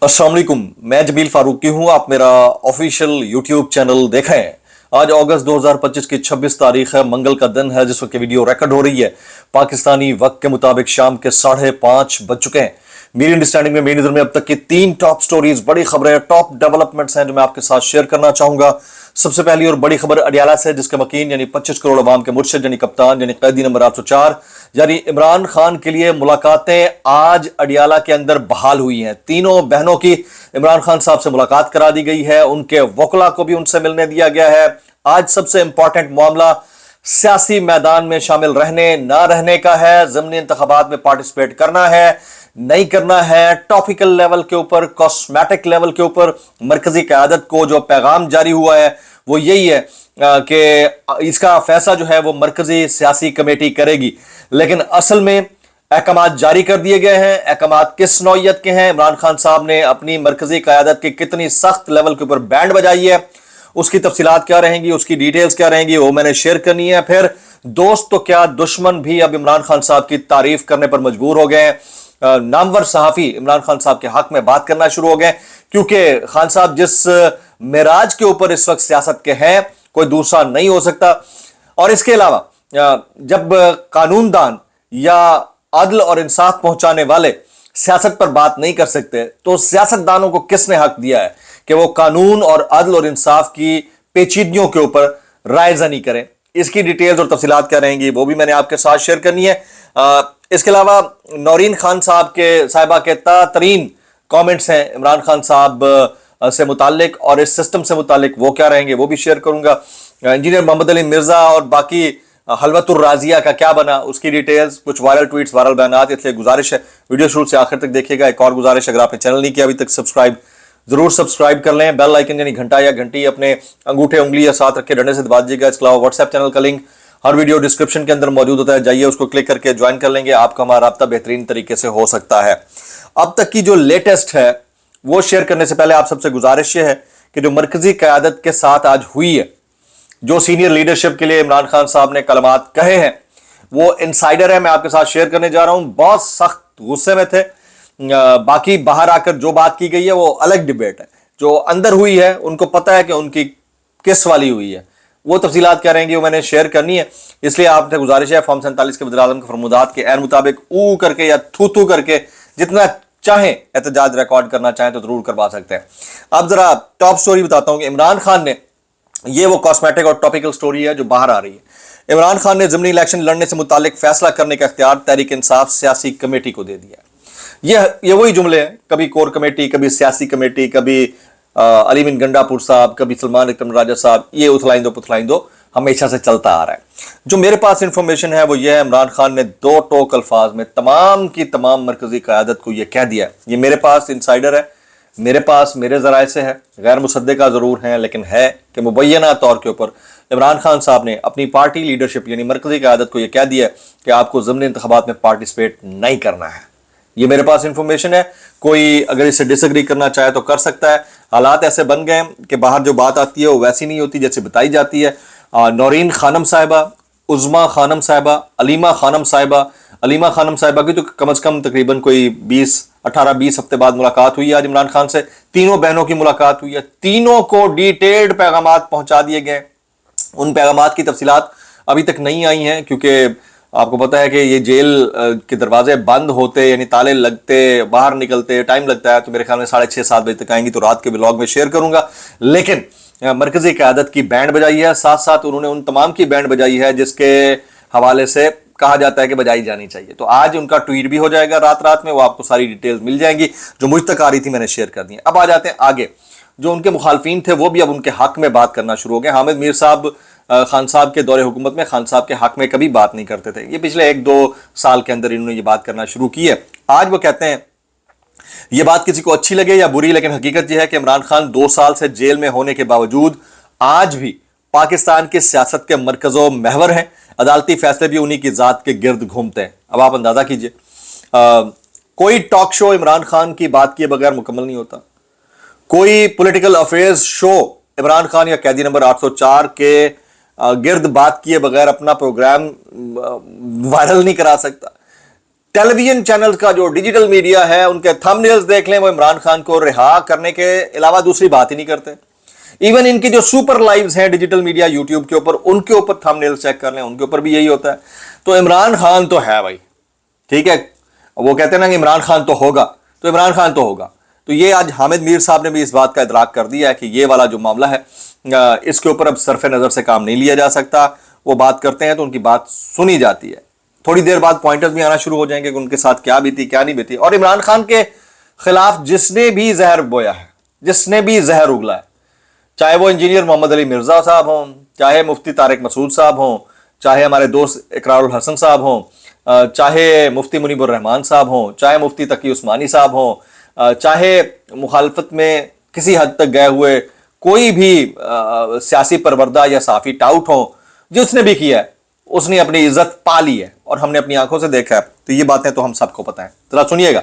अस्सलाम वालेकुम, मैं जमील फारूकी हूं। आप मेरा ऑफिशियल यूट्यूब चैनल देखें। आज अगस्त 2025 की 26 तारीख है, मंगल का दिन है जिस वक्त वीडियो रिकॉर्ड हो रही है। पाकिस्तानी वक्त के मुताबिक शाम के 5:30 बज चुके हैं। मेरी अंडरस्टैंडिंग में, मेरी नजर में अब तक की 3 टॉप स्टोरीज, बड़ी खबरें, टॉप डेवलपमेंट्स हैं जो मैं आपके साथ शेयर करना चाहूंगा। सबसे पहली और बड़ी खबर अडियाला से, जिसके मकीन यानी 25 करोड़ अवाम के मुर्शिद यानी कप्तान यानी कैदी नंबर 804 यानी इमरान खान के लिए मुलाकातें आज अडियाला के अंदर बहाल हुई हैं। तीनों बहनों की इमरान खान साहब से मुलाकात करा दी गई है। उनके वकला को भी उनसे मिलने दिया गया है। आज सबसे इंपॉर्टेंट मामला सियासी मैदान में शामिल रहने ना रहने का है। ज़िमनी इंतखाबात में पार्टिसिपेट करना है नहीं करना है। टॉपिकल लेवल के ऊपर, कॉस्मेटिक लेवल के ऊपर मरकजी क़यादत को जो पैगाम जारी हुआ है वो यही है कि इसका फैसला जो है वो मरकजी सियासी कमेटी करेगी। लेकिन असल में अहकामात जारी कर दिए गए हैं। अहकामात किस नौइयत के हैं? इमरान खान साहब ने अपनी मरकजी क़यादत की कितनी सख्त लेवल के ऊपर बैंड बजाई है, उसकी तफसीलात क्या रहेंगी, उसकी डिटेल्स क्या रहेंगी, वो मैंने शेयर करनी है। फिर दोस्त तो क्या, दुश्मन भी अब इमरान खान साहब की तारीफ करने पर मजबूर हो गए हैं। नामवर सहाफी इमरान खान साहब के हक में बात करना शुरू हो गए, क्योंकि खान साहब जिस मिराज के ऊपर इस वक्त सियासत के हैं, कोई दूसरा नहीं हो सकता। और इसके अलावा जब कानूनदान या अदल और इंसाफ पहुंचाने वाले सियासत पर बात नहीं कर सकते, तो सियासतदानों को किसने हक दिया है कि वो कानून और अदल और इंसाफ की पेचीदगियों के ऊपर राय जनी करें? इसकी डिटेल्स और तफसीलात क्या रहेंगी वो भी मैंने आपके साथ शेयर करनी है। इसके अलावा नौरीन खान साहिबा के तरीन कमेंट्स हैं इमरान खान साहब से मुतालिक, और इस सिस्टम से मुतालिक वो क्या रहेंगे वो भी शेयर करूंगा। इंजीनियर मोहम्मद अली मिर्जा और बाकी हलवतुर राजिया का क्या बना, उसकी डिटेल्स, कुछ वायरल ट्वीट्स, वायरल बयानात। इसलिए गुजारिश है वीडियो शुरू से आखिर तक देखिएगा। एक और गुजारिश, अगर आपने चैनल नहीं किया अभी तक सब्सक्राइब जरूर सब्सक्राइब कर लें। बेल आइकन यानी घंटा या घंटी अपने अंगूठे उंगली या साथ रखे डंडे से दबा दीजिएगा। इसके अलावा व्हाट्सएप चैनल का लिंक हर वीडियो डिस्क्रिप्शन के अंदर मौजूद होता है, जाइए उसको क्लिक करके ज्वाइन कर लेंगे। आपका हमारा राब्ता बेहतरीन तरीके से हो सकता है। अब तक की जो लेटेस्ट है वो शेयर करने से पहले आप सबसे गुजारिश ये है कि जो मरकजी क़यादत के साथ आज हुई है, जो सीनियर लीडरशिप के लिए इमरान खान साहब ने कलमात कहे हैं, वो इनसाइडर है, मैं आपके साथ शेयर करने जा रहा हूं। बहुत सख्त गुस्से में थे। बाकी बाहर आकर जो बात की गई है वो अलग डिबेट है। जो अंदर हुई है उनको पता है कि उनकी किस वाली हुई है। वो तफसीलात क्या रहेंगी वो मैंने शेयर करनी है। इसलिए आपसे गुजारिश है, फॉर्म 47 के वज़ीर-ए-आज़म के फरमुदात के ऐन मुताबिक ऊ करके या थू थू करके जितना चाहें एहतजाज रिकॉर्ड करना चाहें तो जरूर करवा सकते हैं। अब जरा टॉप स्टोरी बताता हूं कि इमरान खान ने, ये वो कॉस्मेटिक और टॉपिकल स्टोरी है जो बाहर आ रही है। इमरान खान ने ज़िमनी इलेक्शन लड़ने से मुतालिक फैसला करने का इख्तियार तहरीक इंसाफ सियासी कमेटी को दे दिया है। ये वही जुमले हैं, कभी कोर कमेटी, कभी सियासी कमेटी, कभी अली बिन गंडापुर साहब, कभी सलमान अकरम राजा साहब, ये उथलाइन दो पुथलाइन दो हमेशा से चलता आ रहा है। जो मेरे पास इंफॉर्मेशन है वो ये है, इमरान खान ने 2 टोक अल्फाज में तमाम की तमाम मरकजी क़यादत को ये कह दिया। ये मेरे पास इंसाइडर है, मेरे पास मेरे ज़राए से है, गैर मुसद्दिका ज़रूर हैं लेकिन है कि मुबैना तौर के ऊपर इमरान खान साहब ने अपनी पार्टी लीडरशिप यानी मरकजी क़यादत को यह कह दिया कि आपको ज़िमनी इंतखाबात में पार्टिसिपेट नहीं करना है। ये मेरे पास इंफॉर्मेशन है। कोई अगर इससे डिसएग्री करना चाहे तो कर सकता है। हालात ऐसे बन गए कि बाहर जो बात आती है वो वैसी नहीं होती जैसे बताई जाती है। नौरीन खानम साहिबा, उज़मा खानम साहिबा, अलीमा खानम साहिबा की तो कम से कम तकरीबन कोई 18-20 हफ्ते बाद मुलाकात हुई है आज इमरान खान से। तीनों बहनों की मुलाकात हुई है। तीनों को डिटेल्ड पैगामात पहुंचा दिए गए। उन पैगामात की तफसीलात अभी तक नहीं आई हैं, क्योंकि आपको पता है कि ये जेल के दरवाजे बंद होते यानी ताले लगते, बाहर निकलते टाइम लगता है। तो मेरे ख्याल में 6:30-7 बजे तक आएंगी, तो रात के व्लॉग में शेयर करूंगा। लेकिन मरकजी क़यादत की बैंड बजाई है, साथ साथ उन्होंने उन तमाम की बैंड बजाई है जिसके हवाले से कहा जाता है कि बजाई जानी चाहिए। तो आज उनका ट्वीट भी हो जाएगा रात रात में, वो आपको सारी डिटेल्स मिल जाएंगी जो मुझ तक आ रही थी, मैंने शेयर कर दी। अब आ जाते हैं आगे। जो उनके मुखालफिन थे वो भी अब उनके हक में बात करना शुरू हो गए। हामिद मीर साहब खान साहब के दौरे हुकूमत में खान साहब के हक में कभी बात नहीं करते थे। ये पिछले 1-2 साल के अंदर इन्होंने ये बात करना शुरू की है। आज वो कहते हैं, ये बात किसी को अच्छी लगे या बुरी, लेकिन हकीकत यह है कि इमरान खान 2 साल से जेल में होने के बावजूद आज भी पाकिस्तान की सियासत के मरकज़ो महवर हैं। अदालती फैसले भी उन्हीं की ज़ात के गिर्द घूमते हैं। अब आप अंदाज़ा कीजिए, कोई टॉक शो इमरान खान की बात किए बगैर मुकम्मल नहीं होता। कोई political affairs show Imran Khan या कैदी नंबर 804 के गिर्द बात किए बगैर अपना प्रोग्राम वायरल नहीं करा सकता। टेलीविजन चैनल का जो डिजिटल मीडिया है उनके थंबनेल्स देख लें, वो इमरान खान को रिहा करने के अलावा दूसरी बात ही नहीं करते। इवन इनकी जो सुपर लाइव्स हैं डिजिटल मीडिया यूट्यूब के ऊपर, उनके ऊपर थंबनेल्स चेक कर लें, उनके ऊपर भी यही होता है। तो इमरान खान तो है भाई, ठीक है, वो कहते हैं ना कि इमरान खान तो होगा, तो इमरान खान तो होगा। तो ये आज हामिद मीर साहब ने भी इस बात का इदराक कर दिया है कि ये वाला जो मामला है इसके ऊपर अब सरफे नज़र से काम नहीं लिया जा सकता। वो बात करते हैं तो उनकी बात सुनी जाती है, थोड़ी देर बाद पॉइंटर्स भी आना शुरू हो जाएंगे कि उनके साथ क्या बीती क्या नहीं बीती। और इमरान खान के खिलाफ जिसने भी जहर बोया है, जिसने भी जहर उगला है, चाहे वो इंजीनियर मोहम्मद अली मिर्जा साहब हों, चाहे मुफ्ती तारिक मसूद साहब हों, चाहे हमारे दोस्त इकरारुल हसन साहब हों, चाहे मुफ्ती मुनीबुर रहमान साहब हों, चाहे मुफ्ती तकी उस्मानी साहब हों, चाहे मुखालफत में किसी हद तक गए हुए कोई भी सियासी परवरदा या साफी टाउट हों, जिसने भी किया है उसने अपनी इज्जत पा ली है और हमने अपनी आंखों से देखा है। तो ये बातें तो हम सबको पता है। जरा सुनिएगा,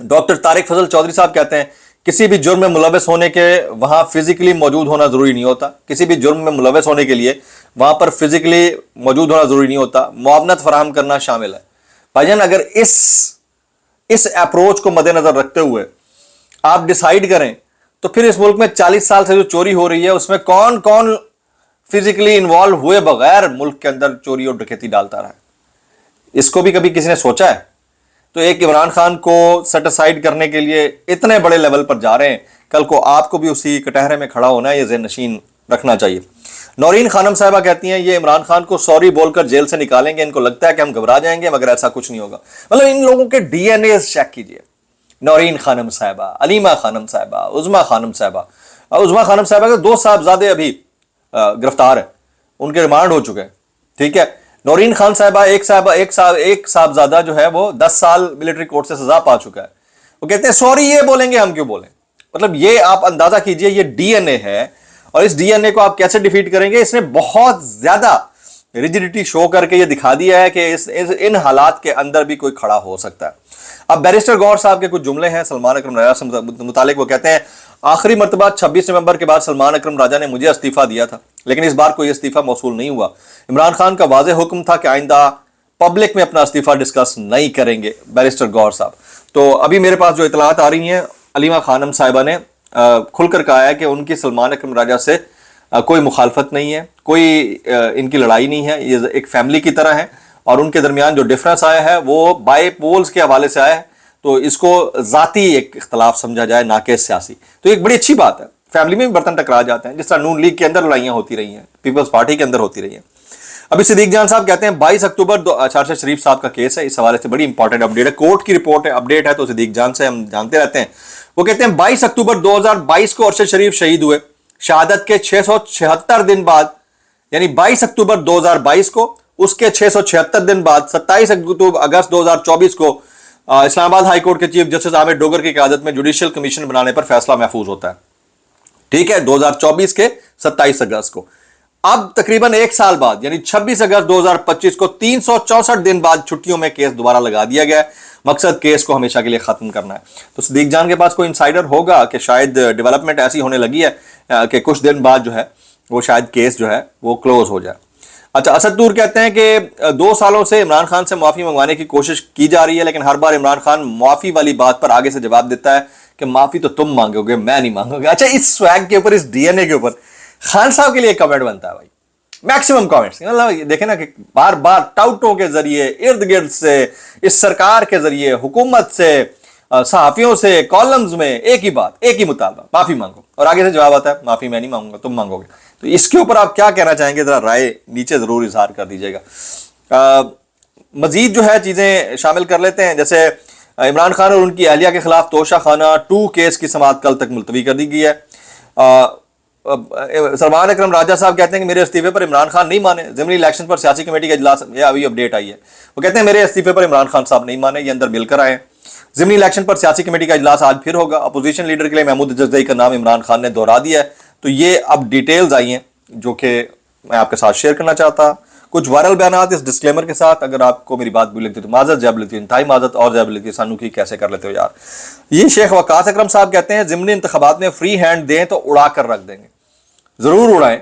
डॉक्टर तारिक फजल चौधरी साहब कहते हैं किसी भी जुर्म में मुलव्वस होने के वहां फिजिकली मौजूद होना जरूरी नहीं होता। किसी भी जुर्म में मुलव्वस होने के लिए वहां पर फिजिकली मौजूद होना जरूरी नहीं होता, मुआवनत फराहम करना शामिल है। भाईजान, अगर इस अप्रोच को मद्देनजर रखते हुए आप डिसाइड करें तो फिर इस मुल्क में 40 साल से जो चोरी हो रही है उसमें कौन कौन फिजिकली इन्वॉल्व हुए बगैर मुल्क के अंदर चोरी और डकैती डालता रहा है? इसको भी कभी किसी ने सोचा है? तो एक इमरान खान को सेटिसाइड करने के लिए इतने बड़े लेवल पर जा रहे हैं, कल को आपको भी उसी कटहरे में खड़ा होना है, ये ज़हन नशीन रखना चाहिए। नौरीन खानम साहिबा कहती हैं ये इमरान खान को सॉरी बोलकर जेल से निकालेंगे, इनको लगता है कि हम घबरा जाएंगे, मगर ऐसा कुछ नहीं होगा। मतलब इन लोगों के डीएनए चेक कीजिए। नौरीन खानम साहिबा, अलीमा खानम साहिबा, उज़मा खानम साहिबा। उज़मा खानम साहिबा के 2 साहबजादे अभी गिरफ्तार है, उनके रिमांड हो चुके हैं, ठीक है। नौरीन खान साहिबा एक साहबजादा जो है वो 10 साल मिलिट्री कोर्ट से सजा पा चुका है। वो कहते हैं सॉरी ये बोलेंगे, हम क्यों बोलें? मतलब ये आप अंदाजा कीजिए, ये डीएनए है और इस डीएनए को आप कैसे डिफीट करेंगे? इसने बहुत ज्यादा रिजिडिटी शो करके ये दिखा दिया है कि इन हालात के अंदर भी कोई खड़ा हो सकता है। अब बैरिस्टर गौर साहब के कुछ जुमले हैं सलमान अकरम राजा से मुतालिक। वो कहते हैं आखिरी मरतबा 26 नवंबर के बाद सलमान अकरम राजा ने मुझे इस्तीफा दिया था, लेकिन इस बार कोई इस्तीफा मौसूल नहीं हुआ। इमरान खान का वाज़ेह हुक्म था कि आइंदा पब्लिक में अपना इस्तीफा डिस्कस नहीं करेंगे। बैरिस्टर गौर साहब, तो अभी मेरे पास जो इतलात आ रही हैं, अलीमा खानम साहिबा ने खुलकर कहा है कि उनकी सलमान अकरम राजा से कोई मुखालफत नहीं है, कोई इनकी लड़ाई नहीं है, ये एक फैमिली की तरह है और उनके दरमियान जो डिफरेंस आया है वो बाय पोल्स के हवाले से आया है। तो इसको ज़ाती एक इख्तलाफ समझा जाए, ना कि सियासी। तो एक बड़ी अच्छी बात है, फैमिली में भी बर्तन टकरा जाते हैं, जिस तरह नून लीग के अंदर लड़ाइयाँ होती रही हैं, पीपल्स पार्टी के अंदर होती रही हैं। अभी सिद्दीक जान साहब कहते हैं 22 अक्टूबर अरशद शरीफ साहब का केस है, इस हवाले से बड़ी इंपॉर्टेंट अपडेट है, कोर्ट की रिपोर्ट है, अपडेट है, तो सिद्दीक जान से हम जानते रहते हैं। वो कहते हैं 22 अक्टूबर 2022 को अरशद शरीफ शहीद हुए, शहादत के 676 दिन बाद, यानी 22 अक्टूबर 2022 को, उसके 676 दिन बाद 27 अगस्त 2024 को इस्लामाबाद हाई कोर्ट के चीफ जस्टिस आमिर डोगर की क़यादत में जुडिशियल कमीशन बनाने पर फैसला महफूज होता है, ठीक है, 2024 के 27 अगस्त को। अब तकरीबन 1 साल बाद यानी 26 अगस्त 2025 को 364 दिन बाद छुट्टियों में केस दोबारा लगा दिया गया। मकसद केस को हमेशा के लिए खत्म करना है। तो सिद्दीक जान के पास कोई इंसाइडर होगा कि शायद डेवलपमेंट ऐसी होने लगी है कि कुछ दिन बाद जो है वो शायद केस जो है वो क्लोज हो जाए। अच्छा, असद नूर कहते हैं कि 2 सालों से इमरान खान से माफ़ी मंगवाने की कोशिश की जा रही है, लेकिन हर बार इमरान खान माफ़ी वाली बात पर आगे से जवाब देता है कि माफ़ी तो तुम मांगोगे, मैं नहीं मांगोगे। अच्छा, इस स्वैग के ऊपर, इस डीएनए के ऊपर खान साहब के लिए कमेंट बनता है भाई, मैक्सिमम कमेंट्स। मतलब देखें ना कि बार बार टाउटों के जरिए, इर्द गिर्द से, इस सरकार के जरिए, हुकूमत से, सहाफियों से, कॉलम्स में एक ही बात, एक ही मुतालबा, माफ़ी मांगो, और आगे से जवाब आता है माफ़ी मैं नहीं मांगूंगा, तुम मांगोगे। तो इसके ऊपर आप क्या कहना चाहेंगे, जरा राय नीचे जरूर इजहार कर दीजिएगा। मजीद जो है चीज़ें शामिल कर लेते हैं, जैसे इमरान खान और उनकी अहलिया के खिलाफ तोशा खाना 2 केस की समाअत कल तक मुलतवी कर दी गई है। सलमान अकरम राजा साहब कहते हैं कि मेरे इस्तीफे पर इमरान खान नहीं माने, ज़िमनी इलेक्शन पर सियासी कमेटी का इजलास, ये अभी अपडेट आई है। वो कहते हैं मेरे इस्तीफे पर इमरान खान साहब नहीं माने, ये अंदर मिलकर आए। ज़िमनी इलेक्शन पर सियासी कमेटी का इजलास आज फिर होगा। अपोजिशन लीडर के लिए महमूद जरदारी का नाम इमरान खान ने दोहरा दिया है। तो ये अब डिटेल्स आई हैं जो कि मैं आपके साथ शेयर करना चाहता। कुछ वायरल बयान इस डिस्क्लेमर के साथ, अगर आपको मेरी बात बुरी लगती है तो माजत, जैब लगती है, इंतहाई माजत और जैब लगती है, सानू की कैसे कर लेते हो यार। ये शेख वकास अकरम साहब कहते हैं ज़िमनी इंतखाबात में फ्री हैंड दें तो उड़ा कर रख देंगे। जरूर उड़ाएं,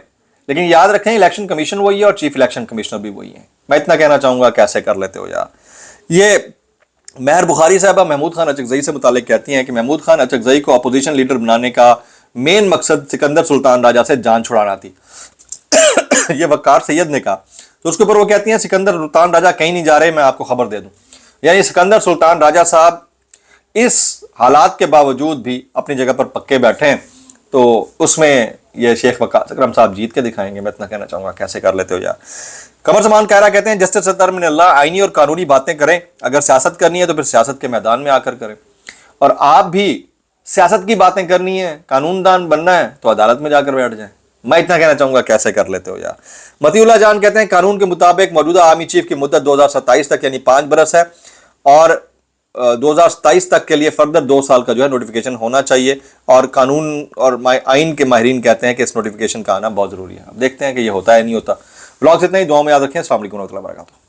लेकिन याद रखें इलेक्शन कमीशन वही है और चीफ इलेक्शन कमिश्नर भी वही है। मैं इतना कहना चाहूंगा, कैसे कर लेते हो यार। یہ مہر بخاری صاحبہ محمود خان اچکزئی سے متعلق کہتی ہیں کہ محمود خان اچکزئی کو اپوزیشن لیڈر بنانے کا مین مقصد سکندر سلطان راجہ سے جان چھڑانا تھی. یہ وقار سید نے کہا. تو اس کے اوپر وہ کہتی ہیں سکندر سلطان راجہ کہیں نہیں جا رہے, میں آپ کو خبر دے دوں. یعنی سکندر سلطان راجہ صاحب اس حالات کے باوجود بھی اپنی جگہ پر پکے بیٹھے ہیں. تو اس میں یہ شیخ وقار اکرم صاحب جیت کے دکھائیں گے. میں اتنا کہنا چاہوں گا, کیسے کر لیتے ہو یار. قمر زمان کہہ رہا کہتے ہیں جسٹس ستر من اللہ آئینی اور قانونی باتیں کریں, اگر سیاست کرنی ہے تو پھر سیاست کے میدان میں آ کر کریں, اور آپ بھی سیاست کی باتیں کرنی ہے, قانون دان بننا ہے تو عدالت میں جا کر بیٹھ جائیں. میں اتنا کہنا چاہوں گا, کیسے کر لیتے ہو یار. متی اللہ جان کہتے ہیں قانون کے مطابق موجودہ آرمی چیف کی مدت 2027 تک یعنی 5 برس ہے, اور 2027 تک کے لیے فردر 2 سال کا جو ہے نوٹیفیکیشن ہونا چاہیے, اور قانون اور آئین کے ماہرین کہتے ہیں کہ اس نوٹیفیکیشن کا آنا بہت ضروری ہے. اب دیکھتے ہیں کہ یہ ہوتا ہے نہیں ہوتا. بلاگ سے اتنا ہی, دعاؤں میں یاد رکھیں. السلام علیکم ورحمۃ اللہ وبرکاتہ.